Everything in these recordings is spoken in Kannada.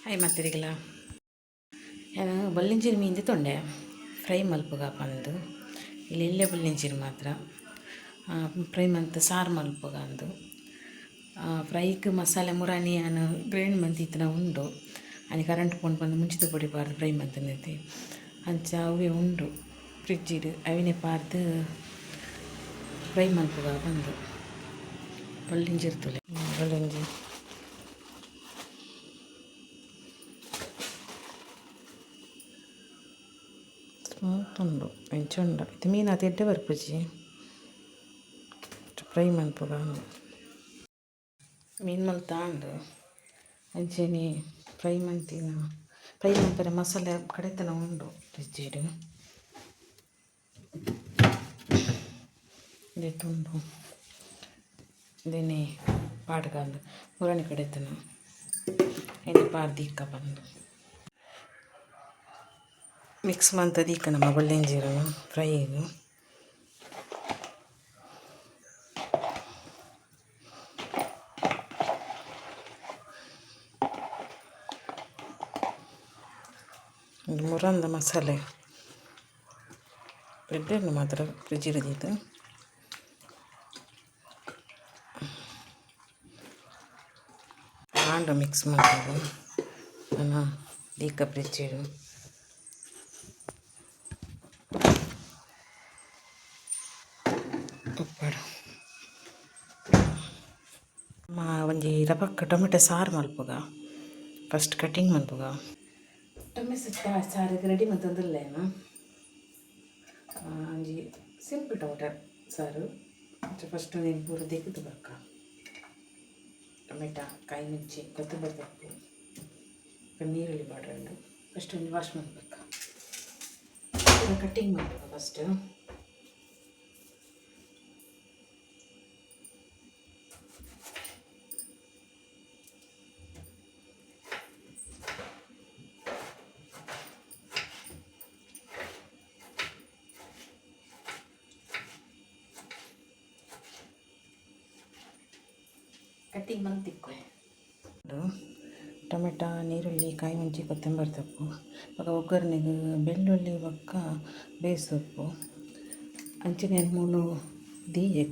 ಹಾಯ್ ಮಾತಿರಿಗಲ ನಾನು ಬಲ್ಲಿಂಚೀರು ಮೀಂದು ತೊಂಡೆ ಫ್ರೈ ಮಲ್ಪುಗ ಪಂದು ಇಲ್ಲಿ ಇಲ್ಲೇ ಬಲ್ಲಿಂಚೀರು ಮಾತ್ರ ಫ್ರೈ ಮಂತ್ ಸಾರು ಮಲ್ಪುಗ ಅಂದು ಫ್ರೈಗೆ ಮಸಾಲೆ ಮುರಾನಿ ನಾನು ಗ್ರೈಂಡ್ ಮಂತಿತ್ತಿನ ಉಂಡು ಅಲ್ಲಿ ಕರೆಂಟ್ ಪೋಂಡು ಬಂದು ಮುಂಚಿತ ಪೊಡಿ ಪಾರ್ದು ಫ್ರೈ ಮಂತನೈತಿ ಅಂಚ ಅವೇ ಉಂಡು ಫ್ರಿಡ್ಜಿಡು ಅವಿನೇ ಪಾರ್ದು ಫ್ರೈ ಮಲ್ಪುಗ ಬಂದು ಬಲ್ಲಿಂಚೀರು ತುಲೆ ಬಲ್ಲಿಂಜಿ ಸ್ಮೂತ್ ಉಂಡು ಎಂಚುಂಡ ಇದು ಮೀನು ಅದು ಎಡ್ಡೆ ಬರ್ಪುಜಿ ಫ್ರೈ ಮಲ್ಪುಗ ಮೀನು ಮಲ್ತಾಂಡು ಅಂಚೆನೆ ಫ್ರೈ ಮಂತಿನ ಫ್ರೈ ಮಲ್ಪರೆ ಮಸಾಲೆ ಕಡೆತನ ಉಂಡು ಫ್ರಿಡ್ಜಿಡು ಇದೆತ್ತುಂಡು ಇದನ್ನೇ ಪಾಡ್ಗಂದು ಮುರಾಣಿ ಕಡೆತನ ಎಣ್ಣೆ ಪಾರ್ದು ಇಕ್ಕ ಬಂದು ಮಿಕ್ಸ್ ಮಂತದ ಇಕ್ಕ ನಮ್ಮ ಬಲ್ಲಿಂಜೀರು ಫ್ರೈಗು ಮುರಂದ ಮಸಾಲೆ ಎಡ್ಡೆಣ್ಣು ಮಾತ್ರ ಫ್ರಿಜ್ ಹಿಡಿದಿತ್ತು ಆಂಡ ಮಿಕ್ಸ್ ಮಾಡೋದು ನಾನು ದೀಕ ಫ್ರಿಜ್ಜಿಡು ಉಪ್ಪಡು ಒಂಜಿ ರಪಕ್ಕ ಟೊಮೆಟೊ ಸಾರು ಮಲ್ಪುಗ ಫಸ್ಟ್ ಕಟಿಂಗ್ ಮಲ್ಪುಗ ಟೊಮೆಟೊ ಸಾರಿಗೆ ರೆಡಿ ಮತ್ತೊಂದಿಲ್ಲೇನು ಒಂಜಿ ಸಿಂಪಲ್ ಟೊಮೆಟೊ ಸಾರು ಫಸ್ಟ್ ನೀನು ಪೂರ ತೆಗೆದು ಬಕ್ಕ ಟೊಮೆಟೊ ಕಾಯಿ ಮಿರ್ಚಿ ಕೊತ್ತಂಬರಿ ಸೊಪ್ಪು ನೀರುಳ್ಳಿ ಬಾಡ್ರಂಡು ಫಸ್ಟ್ ಒಂದು ವಾಶ್ ಮಾಡಬೇಕು ಕಟ್ಟಿಂಗ್ ಮಾಡಬೇಕು ಫಸ್ಟ್ ಕಟ್ಟಿಂಗ್ ಬಂದು ತಿಕ್ಕೊಯ್ ಟೊಮೆಟೊ ನೀರುಳ್ಳಿ ಕಾಯಿ ಮುಂಚಿ ಕೊತ್ತಂಬರಿ ಸೊಪ್ಪು ಇವಾಗ ಒಗ್ಗರಣೆಗೆ ಬೆಳ್ಳುಳ್ಳಿ ಒಕ್ಕ ಬೇಯಿಸೊಪ್ಪು ಅಂಚಿನ ಮೂಲು ದೀಯೆ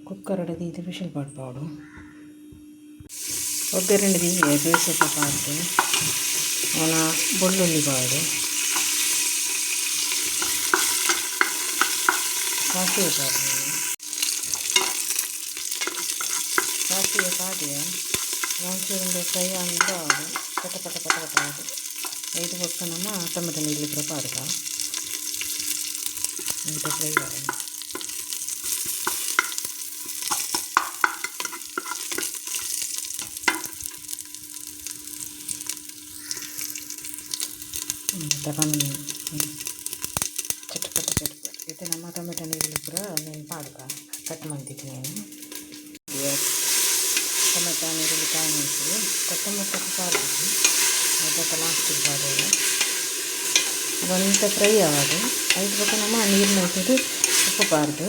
ಕುಕ್ಕರ್ ದೀದು ವಿಷಲ್ ಪಾಡ್ಪಾಡು ಒಗ್ಗರಣೆ ದೀಯೆ ಬೇಯಿಸೊಪ್ಪು ಪಾಡ್ದು ಅವನ ಬೆಳ್ಳುಳ್ಳಿ ಪಾಡು ಸಾಸಿವೆ ಪಾಡು ಸಾಸಿವೆ ಪಾಡಿಯ ಒಂಚೂರು ಫ್ರೈ ಅಂದ್ರೆ ಪಟ ಪಟ ಪಟ ಪಟ ಅದು ಐದು ಪಕ್ಕ ನಮ್ಮ ಟೊಮೆಟೊ ನೀರು ಕೂಡ ಪಾಡ್ಗ ಅಂತ ಫ್ರೈ ಮಾಡಿ ತಗೊಂಡು ಚಟ್ಪಟ ಇದು ನಮ್ಮ ಟೊಮೆಟೊ ನೀರು ಕೂಡ ನೀನು ಪಾಡ್ಗ ಕಟ್ ಮಾಡ್ತಿದ್ದೆ ನಾನು ಟೊಮೆಟೊ ನೀರುಳ್ಳಿ ಕಾಯಿ ಮೆಣಸು ಕೊತ್ತಂಬರಿ ಸೊಪ್ಪು ಪಾಡ್ಬಿಟ್ಟು ಅದಕ್ಕೆ ಲಾಸ್ಟಿಗೆ ಪಾಡೋದು ಅದೊಂದು ಫ್ರೈ ಆಗೋದು ಐದು ಪಕ್ಕ ನಮ್ಮ ನೀರು ಮೆಣಸಿದ್ದು ಉಪ್ಪು ಪಾರ್ದು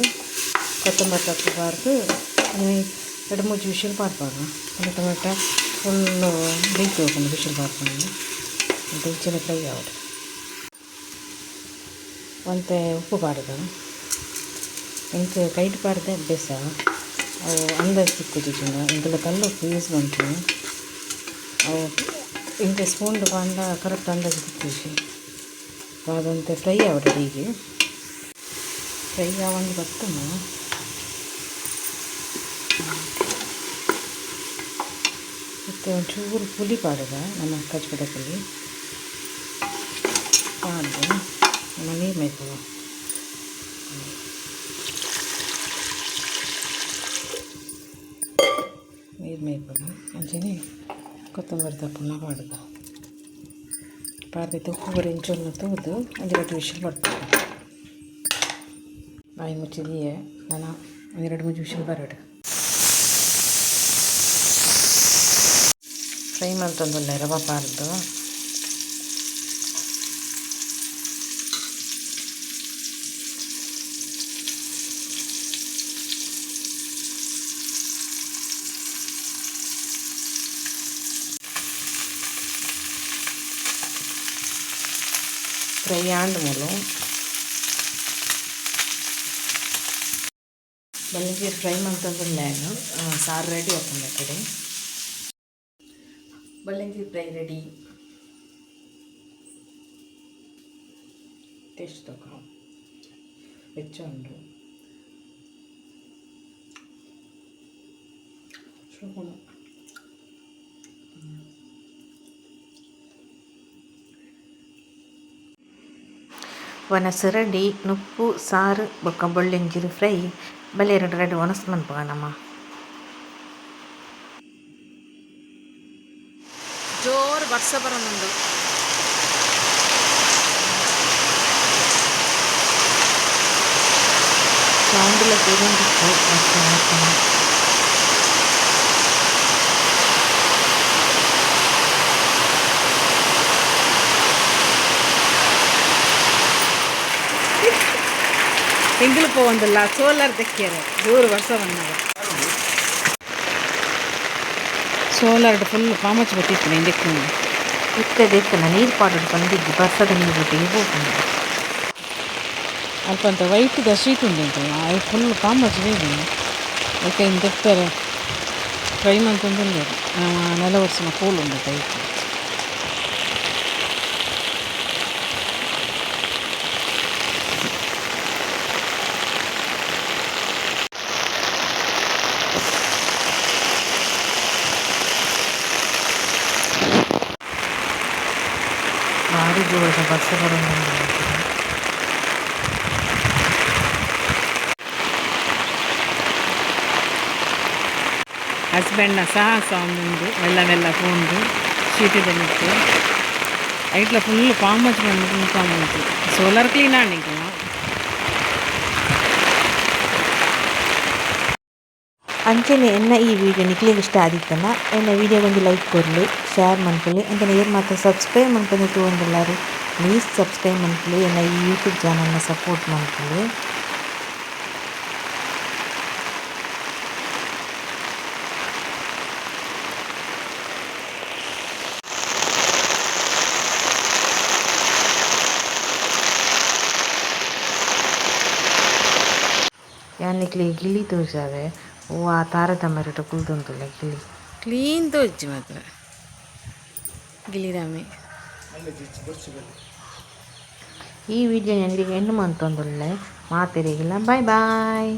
ಕೊತ್ತಂಬರಿ ಸೊಪ್ಪು ಪಾರ್ದು ಎರಡು ಮೂರು ವಿಷಲ್ ಪಾಡ್ಬಾರ್ದು ಒಂದು ಟೊಮೆಟೊ ಫುಲ್ಲು ಬೇಯ್ತು ಹೋಗ್ಕೊಂಡು ವಿಷಲ್ ಪಾಡ್ಕೊಂಡು ಅಂತ ಹೆಚ್ಚಿನ ಫ್ರೈ ಆಗೋದು ಒಂತೆ ಉಪ್ಪು ಪಾಡ್ದು ಇಂಕ ಕೈಟ್ ಪಾಡ್ದೆ ಬೇಸ ಅವು ಅಂದಾಜು ತಿಕ್ಕೋದಿಲ್ಲ ಇಂಕಲ್ಲ ಕಲ್ಲು ಯೂಸ್ ಬಂತು ಅವು ಇಂಕ ಸ್ಪೂನ್ದು ಬಂದ ಕರೆಕ್ಟ್ ಅಂದಾಜು ತಿಕ್ಕಿಸಿ ಅದಂತೆ ಫ್ರೈ ಆವಡ ಹೀಗೆ ಫ್ರೈ ಆವಂದು ಬರ್ತಮ್ಮ ಮತ್ತು ಒಂಚೂರು ಪುಲಿ ಪಾಡದ ನಮ್ಮ ಕಚ್ಪಟ ಪುಲಿ ಪಾಡ್ದು ನಮ್ಮ ನೀರು ಮೇಯ್ತವ ನೀರು ಮೇಯ್ಬೋದು ಅಂಚನೆ ಕೊತ್ತಂಬರಿ ಸೊಪ್ಪನ್ನ ಪಾಡ್ದು ಪಾರ್ದಿತ್ತು ಉಪ್ಪು ಬರೀ ಇಂಚೊಂದು ತೆಗೆದು ಒಂದೆರಡು ವಿಷಲ್ ಬರ್ತದೆ ಬಾಯಿ ಮುಚ್ಚಿದೆಯೇ ನಾನು ಒಂದೆರಡು ಮೂರು ವಿಷಲ್ ಬರೋಡು ಫ್ರೈ ಮಾಡ್ತಂದಲ್ಲ ರವೆ ಪಾರ್ದು ಫ್ರೈ ಆಂಡ್ ಮೂಲು ಬಲ್ಲಂಚೀರು ಫ್ರೈ ಮಾಡ್ತಂದ್ರಲ್ಲೇನು ಸಾರು ರೆಡಿ ಆಗ್ತದೆ ಕಡೆ ಬಲ್ಲಂಚೀರು ಫ್ರೈ ರೆಡಿ ಟೇಸ್ಟ್ ತಗೋ ಹೆಚ್ಚು ಉಂಟು ಶುಭ ಒನಸು ರೆಡಿ ನುಪ್ಪು ಸಾರು ಬೊಕ್ಕ ಬೊಳ್ಳೆಂಜಿರು ಫ್ರೈ ಬಲೆ ಎರಡು ರೆಡಿ ಒನಸು ಮನ್ಪುಗನಮ್ಮ ಜೋರು ವರ್ಷ ಬರೋನುಂಡು ಸೌಂಡಿಲ್ಲ ಕೂರಂದಿತ್ತು ಎಂಗಿಲು ಪೋವಂದಿಲ್ಲ ಸೋಲಾರ್ ತೆಕ್ಕಿಯರು ಜೋರು ವರ್ಷ ಬಂದಾಗ ಸೋಲಾರ್ ಫುಲ್ ಕಾಮಚ್ ಬತ್ತಿತ್ತು ಎಂದಕ್ಕೆ ಇತ್ತದೆತ್ತನ ನೀರು ಪಾಡೋದು ಬಂದಿದ್ದು ಬರ್ಸದ ನೀರು ಬಿಟ್ಟಿಗೆ ಹೋಗ್ತದೆ ಅಲ್ಪ ಅಂತ ವೈಟ್ದ ಶೀಟ್ ಉಂಟು ಅದು ಫುಲ್ ಕಾಮಚ್ ಬೇಗ ಅದಕ್ಕೆ ಹಿಂಗೆ ತೆಪ್ತಾರೆ ಫ್ರೈ ಮಾಡ್ತಂದ್ರೆ ನೆಲ ವರ್ಷನ ಕೂಲ್ ಉಂಟು ಟೈಪ್ ಭಾರಿ ಜೋರದ ಬಸ್ ಬರೋದು ಹಸ್ಬೆಂಡ್ನ ಸಾಹಸ ಒಂದು ಮೆಲ್ಲ ಪೋಂದು ಶೀಟಿದಲ್ಲಿಟ್ಟು ಐಟ್ಲ ಫುಲ್ ಪಾಮಚ್ ಬಂದು ಪಾಮಚ್ ಸೋಲಾರ್ ಕ್ಲೀನ್ ಆಣಿಗೆ ಅಂಚನೆ ಎನ್ನ ಈ ವಿಡಿಯೋ ನಿಕ್ಲಿಗೆ ಇಷ್ಟ ಆದಿತ್ತಲ್ಲ ಎನ್ನ ವಿಡಿಯೋಗೊಂದು ಲೈಕ್ ಕೊರಲಿ ಶೇರ್ ಮಾಡ್ಕೊಳ್ಳಿ ಅಂತ ಏರ್ ಮಾತ್ರ ಸಬ್ಸ್ಕ್ರೈಬ್ ಮಾಡ್ಕೊಂಡು ತಗೊಂಡಿಲ್ಲಾರು ಪ್ಲೀಸ್ ಸಬ್ಸ್ಕ್ರೈಬ್ ಮಾಡ್ಕೊಳ್ಳಿ ಎನ್ನ ಈ ಯೂಟ್ಯೂಬ್ ಚಾನಲ್ನ ಸಪೋರ್ಟ್ ಮಾಡ್ಕೊಳ್ಳಿ ಯಾನಿಕ್ಲಿ ಗಿಳಿ ತೋರಿಸಾವೆ ಓ ಆ ತಾರತಮ್ಯರಟ ಕುಲ್ತುಂತುಲ್ಲ ಗಿಳಿ ಕ್ಲೀನ್ ತೋಜಿ ಮಾತ್ರ ಗಿಳಿರಾಮೆ ಈ ವಿಡಿಯೋ ನನಗೆ ಹೆಣ್ಣು ಮಂತೊಂದುಲ್ಲೆ ಮಾತೆರೆಗಿಲ್ಲ ಬಾಯ್ ಬಾಯ್.